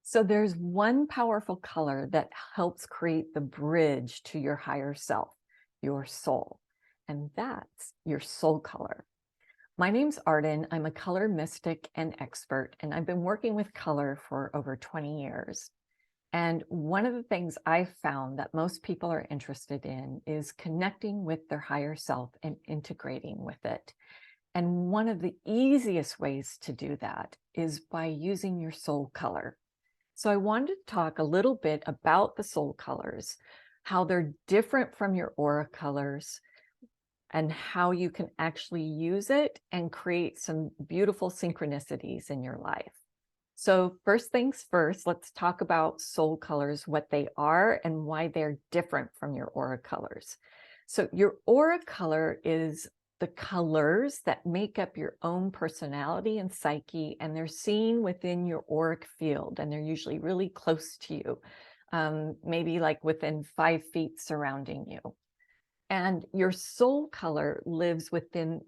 So there's one powerful color that helps create the bridge to your higher self, your soul, and that's your soul color. My name's Arden. I'm a color mystic and expert, and I've been working with color for over 20 years. And one of the things I've found that most people are interested in is connecting with their higher self and integrating with it. And one of the easiest ways to do that is by using your soul color. So I wanted to talk a little bit about the soul colors, how they're different from your aura colors, and how you can actually use it and create some beautiful synchronicities in your life. So first things first, let's talk about soul colors, what they are and why they're different from your aura colors. So your aura color is the colors that make up your own personality and psyche, and they're seen within your auric field, and they're usually really close to you, maybe like within 5 feet surrounding you. And your soul color lives within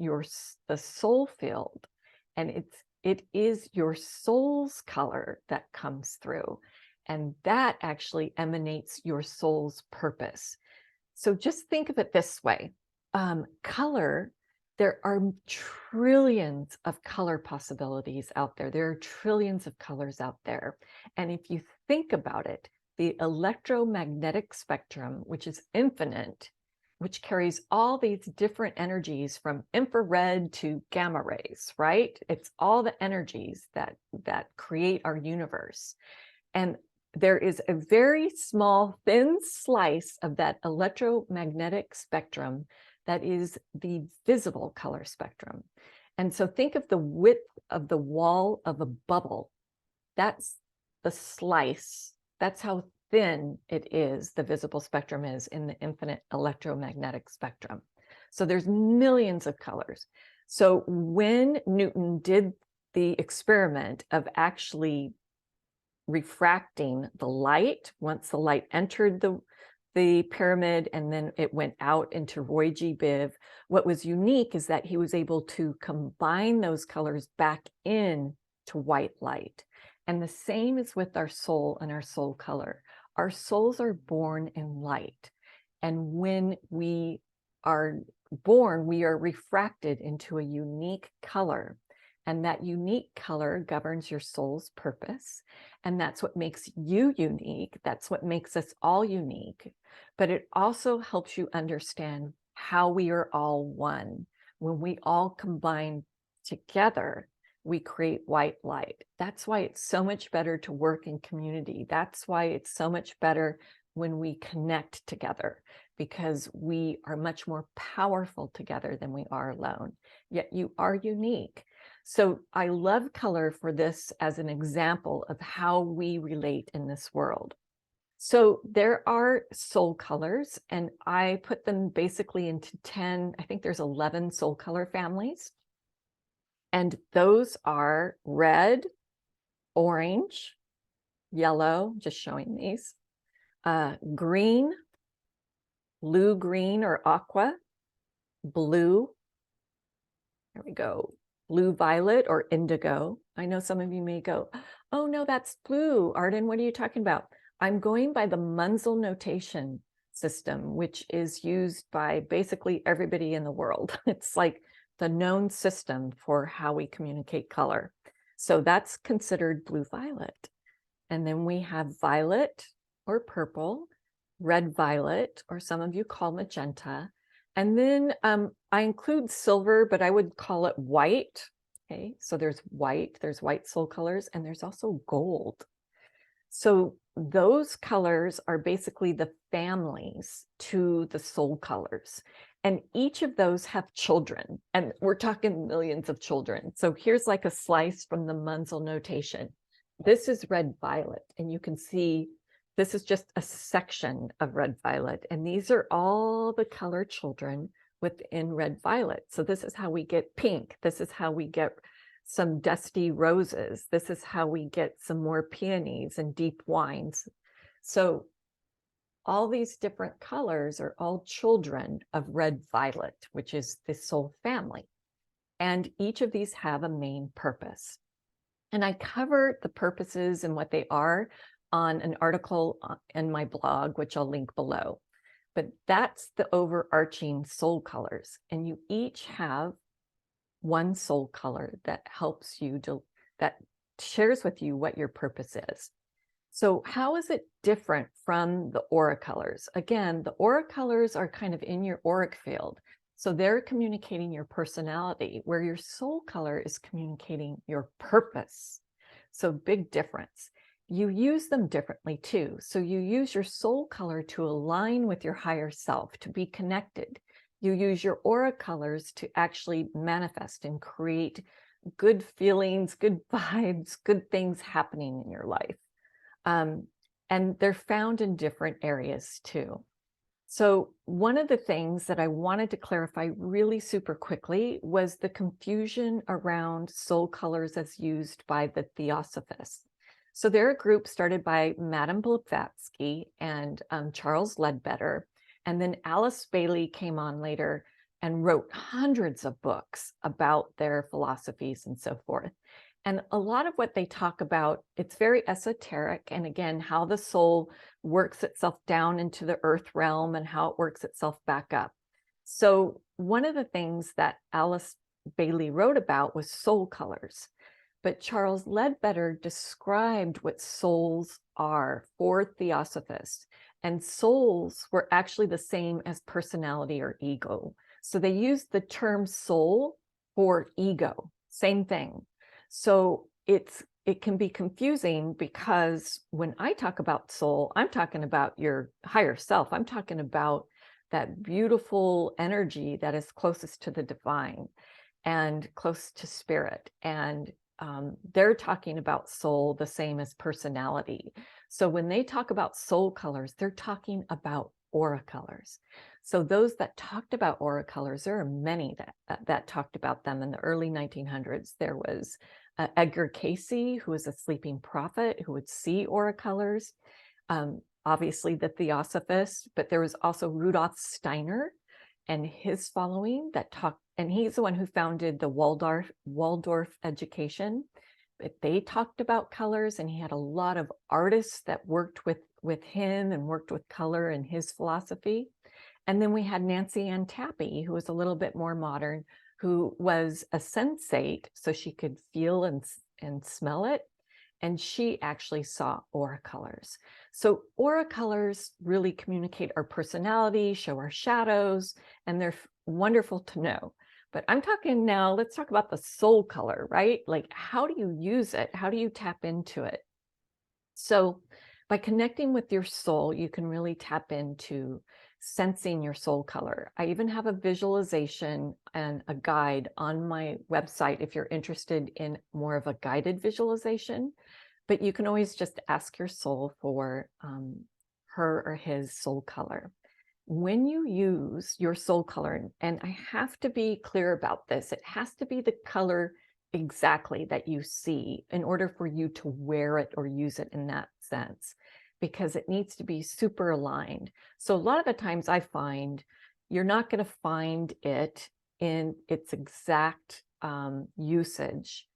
the soul field, and it is your soul's color that comes through, and that actually emanates your soul's purpose. So just think of it this way. Color, there are trillions of color possibilities out there. There are trillions of colors out there. And if you think about it, the electromagnetic spectrum, which is infinite, which carries all these different energies from infrared to gamma rays, right? It's all the energies that create our universe. And there is a very small, thin slice of that electromagnetic spectrum that is the visible color spectrum. And so think of the width of the wall of a bubble. That's the slice. That's how thin it is, the visible spectrum is in the infinite electromagnetic spectrum. So there's millions of colors. So when Newton did the experiment of actually refracting the light, once the light entered the pyramid and then it went out into Roy G. Biv, what was unique is that he was able to combine those colors back in to white light. And the same is with our soul and our soul color. Our souls are born in light. And when we are born, we are refracted into a unique color. And that unique color governs your soul's purpose. And that's what makes you unique. That's what makes us all unique. But it also helps you understand how we are all one. When we all combine together, we create white light. That's why it's so much better to work in community. That's why it's so much better when we connect together, because we are much more powerful together than we are alone. Yet you are unique. So I love color for this as an example of how we relate in this world. So there are soul colors, and I put them basically into 10, I think there's 11 soul color families. And those are red, orange, yellow, just showing these, green, blue-green or aqua, blue, there we go, blue-violet or indigo. I know some of you may go, oh no, that's blue. Arden, what are you talking about? I'm going by the Munsell notation system, which is used by basically everybody in the world. It's like the known system for how we communicate color. So that's considered blue-violet. And then we have violet or purple, red-violet, or some of you call magenta. And then I include silver, but I would call it white. Okay, so there's white soul colors, and there's also gold. So those colors are basically the families to the soul colors. And each of those have children, and we're talking millions of children. So here's like a slice from the Munsell notation. This is red violet, and you can see this is just a section of red violet, and these are all the color children within red violet. So this is how we get pink. This is how we get some dusty roses. This is how we get some more peonies and deep wines. So all these different colors are all children of red violet, which is the soul family. And each of these have a main purpose. And I cover the purposes and what they are on an article in my blog, which I'll link below. But that's the overarching soul colors. And you each have one soul color that helps you that shares with you what your purpose is. So how is it different from the aura colors? Again, the aura colors are kind of in your auric field. So they're communicating your personality, where your soul color is communicating your purpose. So big difference. You use them differently too. So you use your soul color to align with your higher self, to be connected. You use your aura colors to actually manifest and create good feelings, good vibes, good things happening in your life. And they're found in different areas too. So one of the things that I wanted to clarify really super quickly was the confusion around soul colors as used by the Theosophists. So they're a group started by Madame Blavatsky and Charles Ledbetter, and then Alice Bailey came on later and wrote hundreds of books about their philosophies and so forth. And a lot of what they talk about, it's very esoteric. And again, how the soul works itself down into the earth realm and how it works itself back up. So one of the things that Alice Bailey wrote about was soul colors. But Charles Ledbetter described what souls are for Theosophists. And souls were actually the same as personality or ego. So they used the term soul for ego, same thing. So it can be confusing because when I talk about soul, I'm talking about your higher self. I'm talking about that beautiful energy that is closest to the divine and close to spirit. And they're talking about soul the same as personality. So when they talk about soul colors, they're talking about aura colors. So those that talked about aura colors, there are many that talked about them in the early 1900s. There was Edgar Cayce, who was a sleeping prophet who would see aura colors. Obviously the Theosophists, but there was also Rudolf Steiner and his following that talked, and he's the one who founded the Waldorf education. But they talked about colors, and he had a lot of artists that worked with him and worked with color and his philosophy. And then we had Nancy Ann Tappy, who was a little bit more modern, who was a sensate, so she could feel and smell it. And she actually saw aura colors. So aura colors really communicate our personality, show our shadows, and they're wonderful to know. But I'm talking now, let's talk about the soul color, right? Like, how do you use it? How do you tap into it? So by connecting with your soul, you can really tap into sensing your soul color. I even have a visualization and a guide on my website if you're interested in more of a guided visualization, but you can always just ask your soul for her or his soul color. When you use your soul color, and I have to be clear about this, it has to be the color exactly that you see in order for you to wear it or use it in that sense, because it needs to be super aligned. So a lot of the times I find you're not going to find it in its exact usage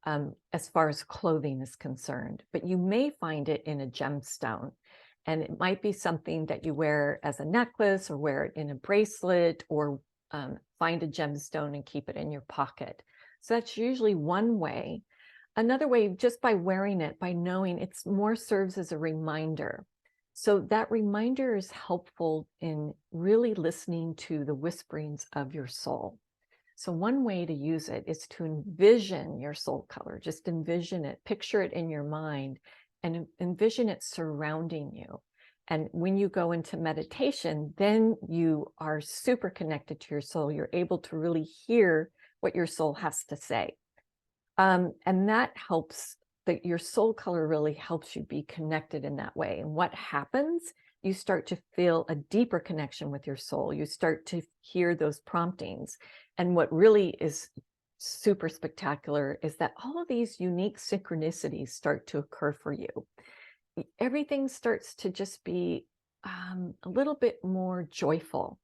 as far as clothing is concerned, but you may find it in a gemstone. And it might be something that you wear as a necklace or wear it in a bracelet, or find a gemstone and keep it in your pocket. So that's usually one way. Another way, just by wearing it, by knowing, it's more serves as a reminder. So that reminder is helpful in really listening to the whisperings of your soul. So one way to use it is to envision your soul color. Just envision it, picture it in your mind, and envision it surrounding you. And when you go into meditation, then you are super connected to your soul. You're able to really hear what your soul has to say. And that helps, that your soul color really helps you be connected in that way. And what happens? You start to feel a deeper connection with your soul. You start to hear those promptings. And what really is super spectacular is that all of these unique synchronicities start to occur for you. Everything starts to just be a little bit more joyful.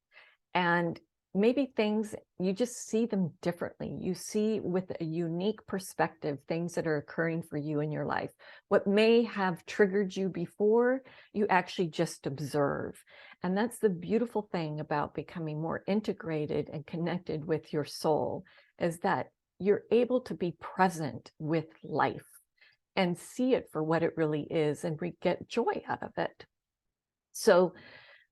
And maybe things, you just see them differently. You see with a unique perspective things that are occurring for you in your life. What may have triggered you before, you actually just observe. And that's the beautiful thing about becoming more integrated and connected with your soul, is that you're able to be present with life and see it for what it really is and get joy out of it. So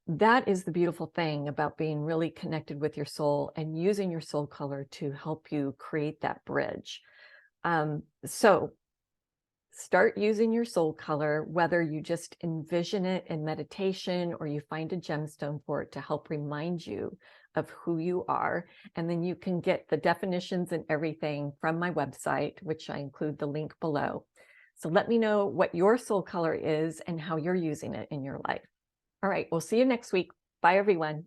that is the beautiful thing about being really connected with your soul and using your soul color to help you create that bridge. So start using your soul color, whether you just envision it in meditation or you find a gemstone for it to help remind you of who you are. And then you can get the definitions and everything from my website, which I include the link below. So let me know what your soul color is and how you're using it in your life. All right, we'll see you next week. Bye, everyone.